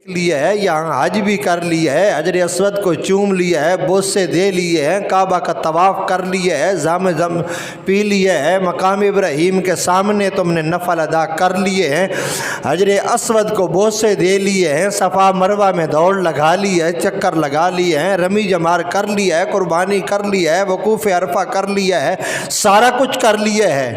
لیا ہے، یہاں حج بھی کر لیا ہے، حجر اسود کو چوم لیا ہے، بوسے دے لیے ہیں، کعبہ کا طواف کر لیا ہے، زم پی لیا ہے، مقام ابراہیم کے سامنے تم نے نفل ادا کر لیے ہیں، حجر اسود کو بوسے دے لیے ہیں، صفا مروہ میں دوڑ لگا لی ہے، چکر لگا لیے ہیں، رمی جمار کر لیا ہے، قربانی کر لیا ہے، وقوف عرفہ کر لیا ہے، سارا کچھ کر لیا ہے۔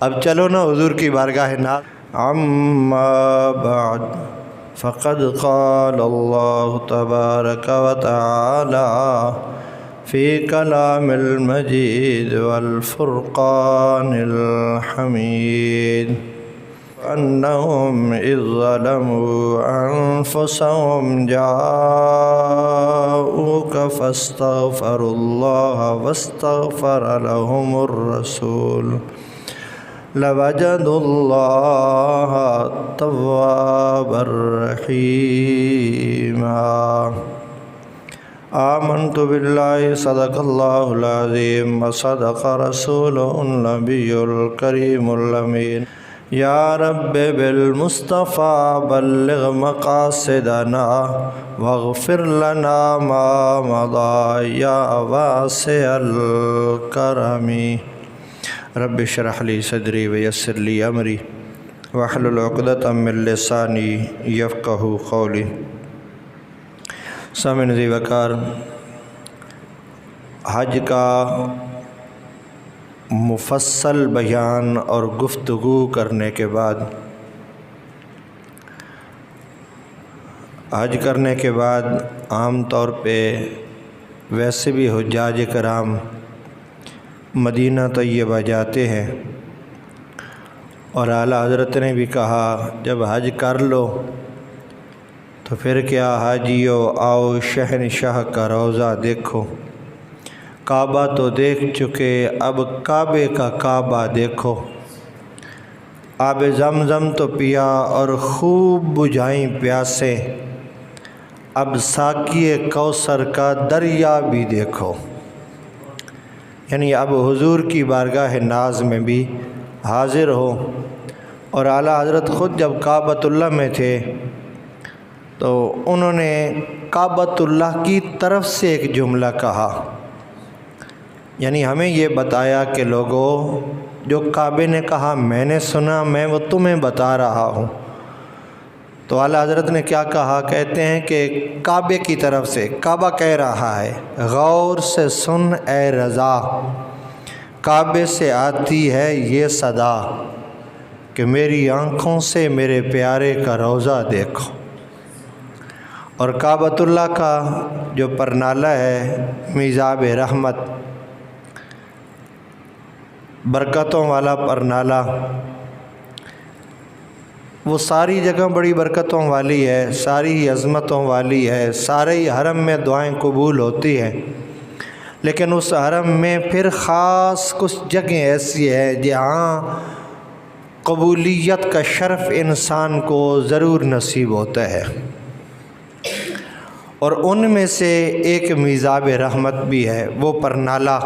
اب چلو نا حضور کی بارگاہ ناز۔ اما بعد فقد قال اللہ تبارک و تعالی فی کلام المجید والفرقان الحمید انہم اذ ظلموا انفسهم جاءوک فاستغفروا اللہ واستغفر لهم الرسول لوجدوا اللہ توابا رحیما۔ آمنت باللہ صدق اللہ العظیم وصدق رسولہ النبی الکریم الامین۔ یا رب بالمصطفیٰ بلغ مقاصدنا واغفر لنا ما مضى یا واسع الکرم۔ رب اشرح لی صدری ویسر لی امری واحلل عقدۃ من لسانی یفقہوا قولی۔ سامعین ذی وقار، حج کا مفصل بیان اور گفتگو کرنے کے بعد، حج کرنے کے بعد عام طور پہ ویسے بھی حجاج کرام مدینہ طیبہ جاتے ہیں، اور اعلیٰ حضرت نے بھی کہا جب حج کر لو تو پھر کیا حاجیو آؤ شہنشاہ کا روضہ دیکھو۔ کعبہ تو دیکھ چکے، اب کعبے کا کعبہ دیکھو۔ آب زمزم تو پیا اور خوب بجھائیں پیاسے، اب ساقی کوثر کا دریا بھی دیکھو۔ یعنی اب حضور کی بارگاہ ناز میں بھی حاضر ہو۔ اور اعلیٰ حضرت خود جب کعبۃ اللہ میں تھے تو انہوں نے کعبۃ اللہ کی طرف سے ایک جملہ کہا، یعنی ہمیں یہ بتایا کہ لوگوں، جو کعبے نے کہا میں نے سنا، میں وہ تمہیں بتا رہا ہوں۔ تو اعلیٰ حضرت نے کیا کہا؟ کہتے ہیں کہ کعبے کی طرف سے کعبہ کہہ رہا ہے، غور سے سن اے رضا، کعبے سے آتی ہے یہ صدا کہ میری آنکھوں سے میرے پیارے کا روضہ دیکھو۔ اور کعبۃ اللہ کا جو پرنالہ ہے، میزاب رحمت، برکتوں والا پرنالہ، وہ ساری جگہ بڑی برکتوں والی ہے، ساری ہی عظمتوں والی ہے، سارے ہی حرم میں دعائیں قبول ہوتی ہیں، لیکن اس حرم میں پھر خاص کچھ جگہیں ایسی ہے جہاں قبولیت کا شرف انسان کو ضرور نصیب ہوتا ہے، اور ان میں سے ایک میزاب رحمت بھی ہے، وہ پرنالہ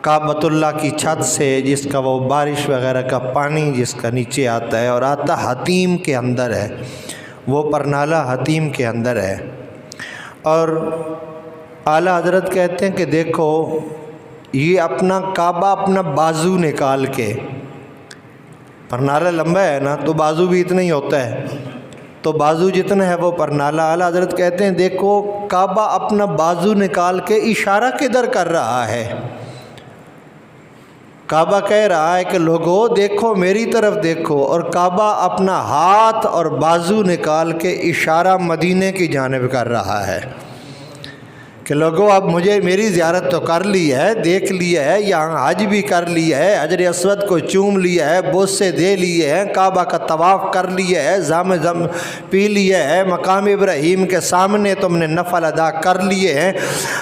کعبۃ اللہ کی چھت سے، جس کا وہ بارش وغیرہ کا پانی جس کا نیچے آتا ہے اور آتا حتیم کے اندر ہے، وہ پرنالہ حتیم کے اندر ہے۔ اور اعلیٰ حضرت کہتے ہیں کہ دیکھو، یہ اپنا کعبہ اپنا بازو نکال کے، پرنالہ لمبا ہے نا تو بازو بھی اتنا ہی ہوتا ہے، تو بازو جتنا ہے وہ پرنالہ، اعلیٰ حضرت کہتے ہیں دیکھو کعبہ اپنا بازو نکال کے اشارہ کدھر کر رہا ہے؟ کعبہ کہہ رہا ہے کہ لوگوں دیکھو میری طرف دیکھو، اور کعبہ اپنا ہاتھ اور بازو نکال کے اشارہ مدینے کی جانب کر رہا ہے کہ لوگوں اب مجھے میری زیارت تو کر لی ہے، دیکھ لیا ہے، یہاں حج بھی کر لیا ہے، حجر اسود کو چوم لیا ہے، بوسے دے لیے ہیں، کعبہ کا طواف کر لیا ہے، زم پی لیا ہے، مقام ابراہیم کے سامنے تم نے نفل ادا کر لیے ہیں،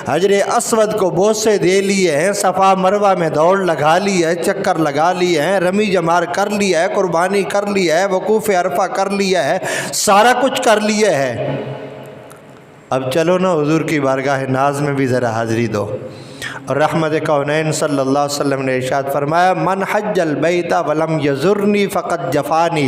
حجر اسود کو بوسے دے لیے ہیں، صفا مروہ میں دوڑ لگا لی ہے، چکر لگا لیے ہیں، رمی جمار کر لیا ہے، قربانی کر لیا ہے، وقوف عرفہ کر لیا ہے، سارا کچھ کر لیا ہے۔ اب چلو نا حضور کی بارگاہ ناز میں بھی ذرا حاضری دو۔ اور رحمت کونین صلی اللہ علیہ وسلم نے ارشاد فرمایا، من حج البیت ولم یزرنی فقد جفانی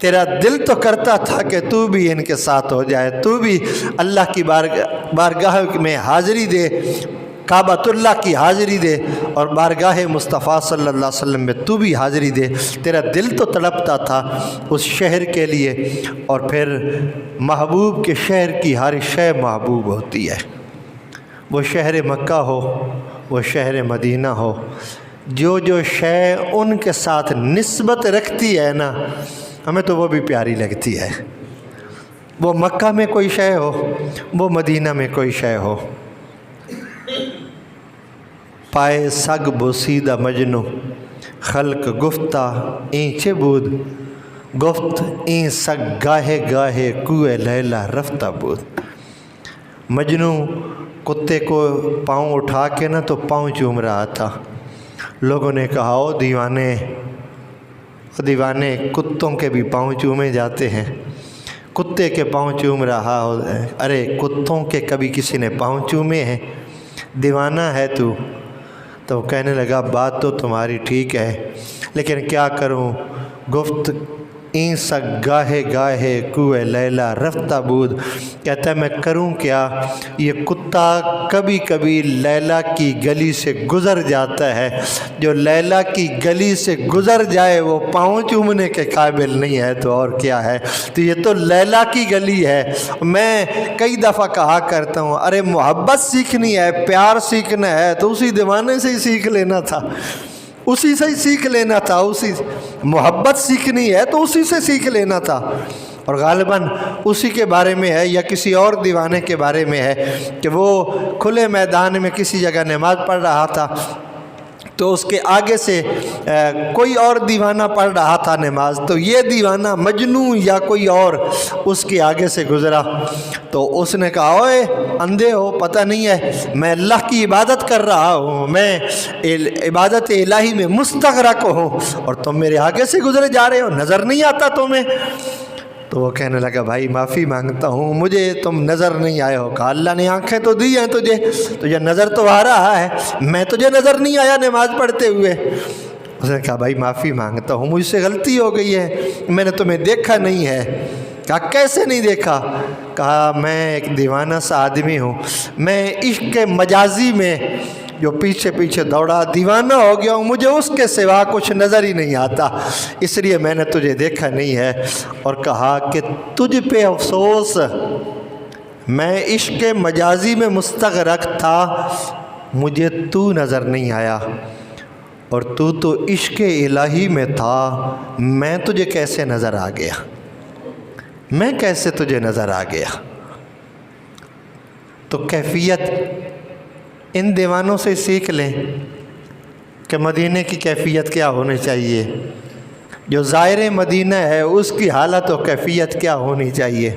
تیرا دل تو کرتا تھا کہ تو بھی ان کے ساتھ ہو جائے، تو بھی اللہ کی بارگاہ میں حاضری دے، کعبۃ اللہ کی حاضری دے اور بارگاہ مصطفیٰ صلی اللہ علیہ وسلم میں تو بھی حاضری دے۔ تیرا دل تو تڑپتا تھا اس شہر کے لیے، اور پھر محبوب کے شہر کی ہر شے محبوب ہوتی ہے، وہ شہر مکہ ہو، وہ شہر مدینہ ہو، جو شے ان کے ساتھ نسبت رکھتی ہے نا، ہمیں تو وہ بھی پیاری لگتی ہے۔ وہ مکہ میں کوئی شے ہو، وہ مدینہ میں کوئی شے ہو۔ پائے سگ بوسیدہ مجنو خلق گفتہ این چے بود، گفت این سگ گاہے گاہے کوئے لیلا رفتہ بود۔ مجنو کتے کو پاؤں اٹھا کے نا تو پاؤں چوم رہا تھا۔ لوگوں نے کہا او دیوانے کتوں کے بھی پاؤں چومے جاتے ہیں، کتے کے پاؤں چوم رہا ہو، ارے کتوں کے کبھی کسی نے پاؤں چومے ہیں؟ دیوانہ ہے تو کہنے لگا بات تو تمہاری ٹھیک ہے، لیکن کیا کروں، گفت این سگ گاہے گاہے کوئے لیلا رفتہ بود، کہتا ہے میں کروں کیا، یہ کتا کبھی کبھی لیلا کی گلی سے گزر جاتا ہے، جو لیلا کی گلی سے گزر جائے وہ پاؤں چومنے کے قابل نہیں ہے تو اور کیا ہے، تو یہ تو لیلا کی گلی ہے۔ میں کئی دفعہ کہا کرتا ہوں ارے محبت سیکھنی ہے، پیار سیکھنا ہے تو اسی دیوانے سے ہی سیکھ لینا تھا، اسی سے ہی سیکھ لینا تھا، اسی محبت سیکھنی ہے تو اسی سے سیکھ لینا تھا۔ اور غالباً اسی کے بارے میں ہے یا کسی اور دیوانے کے بارے میں ہے کہ وہ کھلے میدان میں کسی جگہ نماز پڑھ رہا تھا تو اس کے آگے سے کوئی اور دیوانہ پڑھ رہا تھا نماز، تو یہ دیوانہ مجنو یا کوئی اور اس کے آگے سے گزرا تو اس نے کہا اوئے اندھے ہو، پتہ نہیں ہے میں اللہ کی عبادت کر رہا ہوں، میں عبادت الہی میں مستغرق ہوں اور تم میرے آگے سے گزرے جا رہے ہو، نظر نہیں آتا تمہیں؟ تو وہ کہنے لگا بھائی معافی مانگتا ہوں، مجھے تم نظر نہیں آئے ہو۔ کہا اللہ نے آنکھیں تو دی ہیں تجھے نظر تو آ رہا ہے، میں تجھے نظر نہیں آیا نماز پڑھتے ہوئے۔ اس نے کہا بھائی معافی مانگتا ہوں، مجھ سے غلطی ہو گئی ہے، میں نے تمہیں دیکھا نہیں ہے۔ کہا کیسے نہیں دیکھا؟ کہا میں ایک دیوانہ سا آدمی ہوں، میں عشق کے مجازی میں جو پیچھے پیچھے دوڑا دیوانہ ہو گیا ہوں، مجھے اس کے سوا کچھ نظر ہی نہیں آتا، اس لیے میں نے تجھے دیکھا نہیں ہے۔ اور کہا کہ تجھ پہ افسوس، میں عشق مجازی میں مستغرق تھا، مجھے تو نظر نہیں آیا، اور تو عشق الہی میں تھا، میں تجھے کیسے نظر آ گیا، میں کیسے تجھے نظر آ گیا؟ تو کیفیت ان دیوانوں سے سیکھ لیں کہ مدینے کی کیفیت کیا ہونی چاہیے، جو زائر مدینہ ہے اس کی حالت و کیفیت کیا ہونی چاہیے۔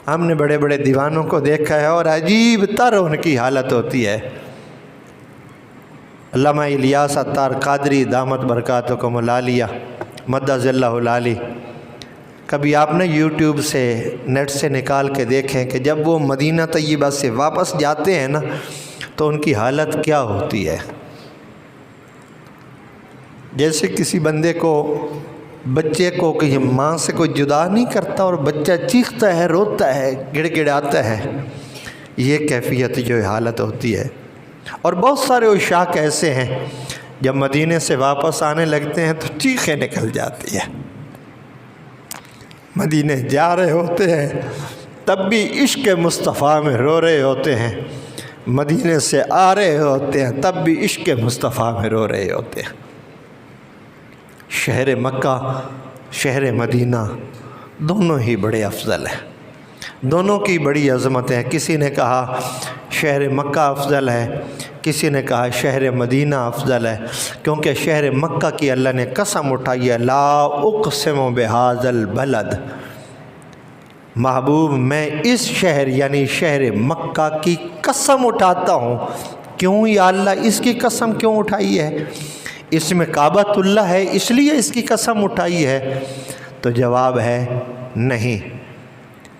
ہم نے بڑے بڑے دیوانوں کو دیکھا ہے اور عجیب تر ان کی حالت ہوتی ہے۔ علامہ الیاس عطار قادری دامت برکاتکم العالیہ مدہ ظلہ العالی، کبھی آپ نے یوٹیوب سے نیٹ سے نکال کے دیکھیں کہ جب وہ مدینہ طیبہ سے واپس جاتے ہیں نا تو ان کی حالت کیا ہوتی ہے۔ جیسے کسی بندے کو، بچے کو کہ ماں سے کوئی جدا نہیں کرتا اور بچہ چیختا ہے، روتا ہے، گڑ گڑاتا ہے، یہ کیفیت جو حالت ہوتی ہے۔ اور بہت سارے عشاق ایسے ہیں جب مدینے سے واپس آنے لگتے ہیں تو چیخیں نکل جاتی ہیں، مدینے جا رہے ہوتے ہیں تب بھی عشق مصطفیٰ میں رو رہے ہوتے ہیں، مدینے سے آ رہے ہوتے ہیں تب بھی عشق مصطفیٰ میں رو رہے ہوتے ہیں۔ شہر مکہ، شہر مدینہ دونوں ہی بڑے افضل ہیں، دونوں کی بڑی عظمت ہے۔ کسی نے کہا شہر مکہ افضل ہے، کسی نے کہا شہر مدینہ افضل ہے، کیونکہ شہر مکہ کی اللہ نے قسم اٹھائی ہے، لا اقسم بہذا البلد، محبوب میں اس شہر یعنی شہر مکہ کی قسم اٹھاتا ہوں۔ کیوں یا اللہ اس کی قسم کیوں اٹھائی ہے؟ اس میں کعبۃ اللہ ہے اس لیے اس کی قسم اٹھائی ہے؟ تو جواب ہے نہیں،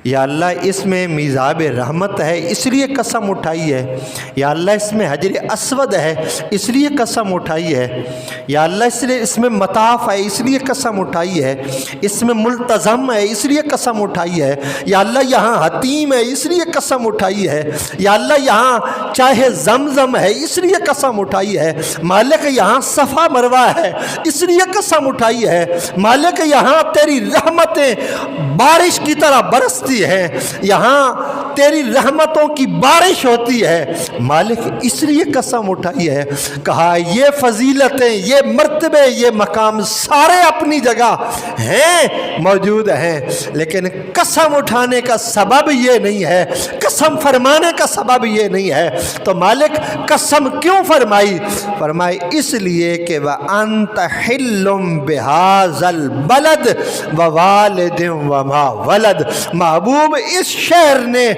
یا اللہ اس میں میزاب رحمت ہے اس لیے قسم اٹھائی ہے، یا اللہ اس میں حجر اسود ہے اس لیے قسم اٹھائی ہے، یا اللہ اس میں مطاف ہے اس لیے قسم اٹھائی ہے، اس میں ملتزم ہے اس لیے قسم اٹھائی ہے، یا اللہ یہاں حتیم ہے اس لیے قسم اٹھائی ہے، یا اللہ یہاں چاہے زمزم ہے اس لیے قسم اٹھائی ہے، مالک یہاں صفا مروہ ہے اس لیے قسم اٹھائی ہے، مالک یہاں تیری رحمتیں بارش کی طرح برستی ہے، یہاں تیری رحمتوں کی بارش ہوتی ہے، مالک اس لیے قسم اٹھائی ہے۔ کہا یہ فضیلتیں، یہ مرتبے، یہ مقام سارے اپنی جگہ ہیں، موجود ہیں، لیکن قسم اٹھانے کا سبب یہ نہیں ہے، قسم فرمانے کا سبب یہ نہیں ہے، تو مالک قسم کیوں فرمائی؟ فرمائی اس لیے کہ وَأَنْتَ حِلٌّ بِهَذَا الْبَلَدِ وَوَالِدٍ وَمَا وَلَدٍ، محبوب اس شہر نے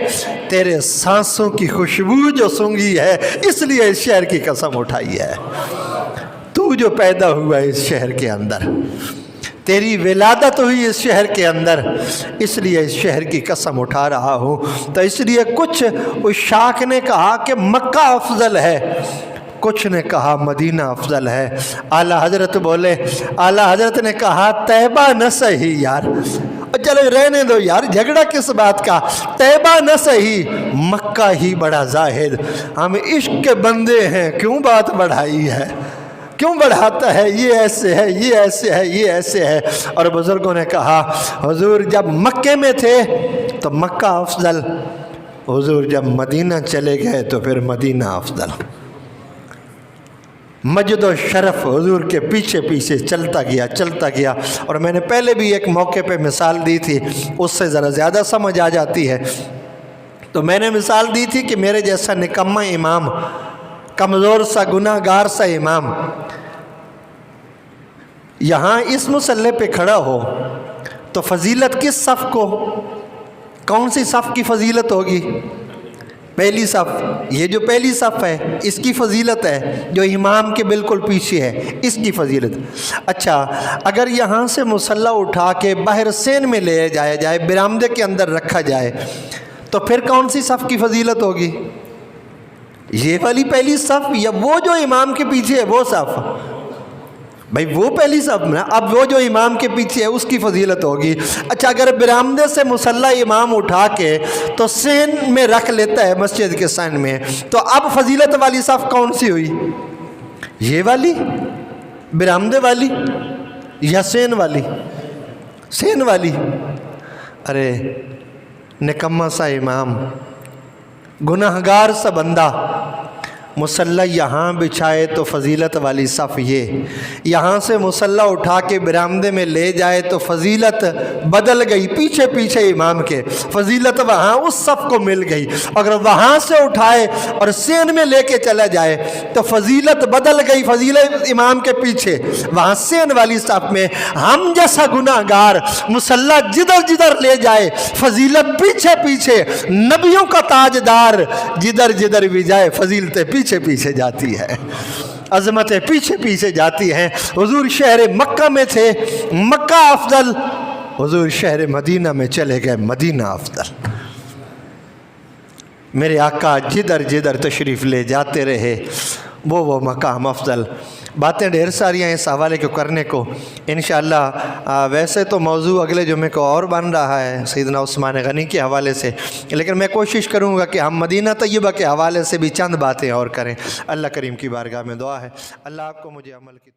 تیرے سانسوں کی خوشبو جو سونگھی ہے اس لیے اس شہر کی قسم اٹھائی ہے، تو جو پیدا ہوا ہے اس شہر کے اندر، تیری ولادت ہوئی اس شہر کے اندر، اس لیے اس شہر کی قسم اٹھا رہا ہوں۔ تو اس لیے کچھ اس شاخ نے کہا کہ مکہ افضل ہے، کچھ نے کہا مدینہ افضل ہے۔ اعلیٰ حضرت بولے، اعلیٰ حضرت نے کہا طیبہ نہ صحیح یار، چلو رہنے دو یار، جھگڑا کس بات کا، طیبہ نہ صحیح، مکہ ہی بڑا زاہد، ہم عشق کے بندے ہیں، کیوں بات بڑھائی ہے، کیوں بڑھاتا ہے، یہ ایسے ہے، یہ ایسے ہے، یہ ایسے ہے۔ اور بزرگوں نے کہا حضور جب مکے میں تھے تو مکہ افضل، حضور جب مدینہ چلے گئے تو پھر مدینہ افضل۔ مجد و شرف حضور کے پیچھے پیچھے چلتا گیا، اور میں نے پہلے بھی ایک موقع پہ مثال دی تھی، اس سے ذرا زیادہ سمجھ آ جاتی ہے۔ تو میں نے مثال دی تھی کہ میرے جیسا نکمہ امام، کمزور سا گناہ گار سا امام یہاں اس مصلی پہ کھڑا ہو تو فضیلت کس صف کو، کون سی صف کی فضیلت ہوگی؟ پہلی صف، یہ جو پہلی صف ہے اس کی فضیلت ہے، جو امام کے بالکل پیچھے ہے اس کی فضیلت۔ اچھا اگر یہاں سے مصلی اٹھا کے باہر سین میں لے جایا جائے، برآمدے کے اندر رکھا جائے، تو پھر کون سی صف کی فضیلت ہوگی؟ یہ والی پہلی صف یا وہ جو امام کے پیچھے ہے وہ صف؟ بھائی وہ پہلی صف میں، اب وہ جو امام کے پیچھے ہے اس کی فضیلت ہوگی۔ اچھا اگر برآمدے سے مصلی امام اٹھا کے تو سین میں رکھ لیتا ہے، مسجد کے سین میں، تو اب فضیلت والی صف کون سی ہوئی؟ یہ والی برآمدے والی یا سین والی؟ سین والی۔ ارے نکمہ سا امام، گناہگار سا بندہ، مصلی یہاں بچھائے تو فضیلت والی صف یہ، یہاں سے مصلی اٹھا کے برآمدے میں لے جائے تو فضیلت بدل گئی، پیچھے پیچھے امام کے، فضیلت وہاں اس صف کو مل گئی۔ اگر وہاں سے اٹھائے اور سین میں لے کے چلا جائے تو فضیلت بدل گئی، فضیلت امام کے پیچھے، وہاں سین والی صف میں ہم جیسا گناہ گار مصلی جدھر جدھر لے جائے فضیلت پیچھے پیچھے، نبیوں کا تاجدار جدھر جدھر بھی جائے فضیلتیں پیچھے پیچھے جاتی ہے، عظمتیں پیچھے پیچھے جاتی ہیں۔ حضور شہر مکہ میں تھے، مکہ افضل، حضور شہر مدینہ میں چلے گئے، مدینہ افضل۔ میرے آقا جدھر جدھر تشریف لے جاتے رہے وہ مقام افضل۔ باتیں ڈھیر ساری ہیں اس حوالے کو کرنے کو، انشاءاللہ ویسے تو موضوع اگلے جمعے کو اور بن رہا ہے سیدنا عثمان غنی کے حوالے سے، لیکن میں کوشش کروں گا کہ ہم مدینہ طیبہ کے حوالے سے بھی چند باتیں اور کریں۔ اللہ کریم کی بارگاہ میں دعا ہے اللہ آپ کو مجھے عمل کی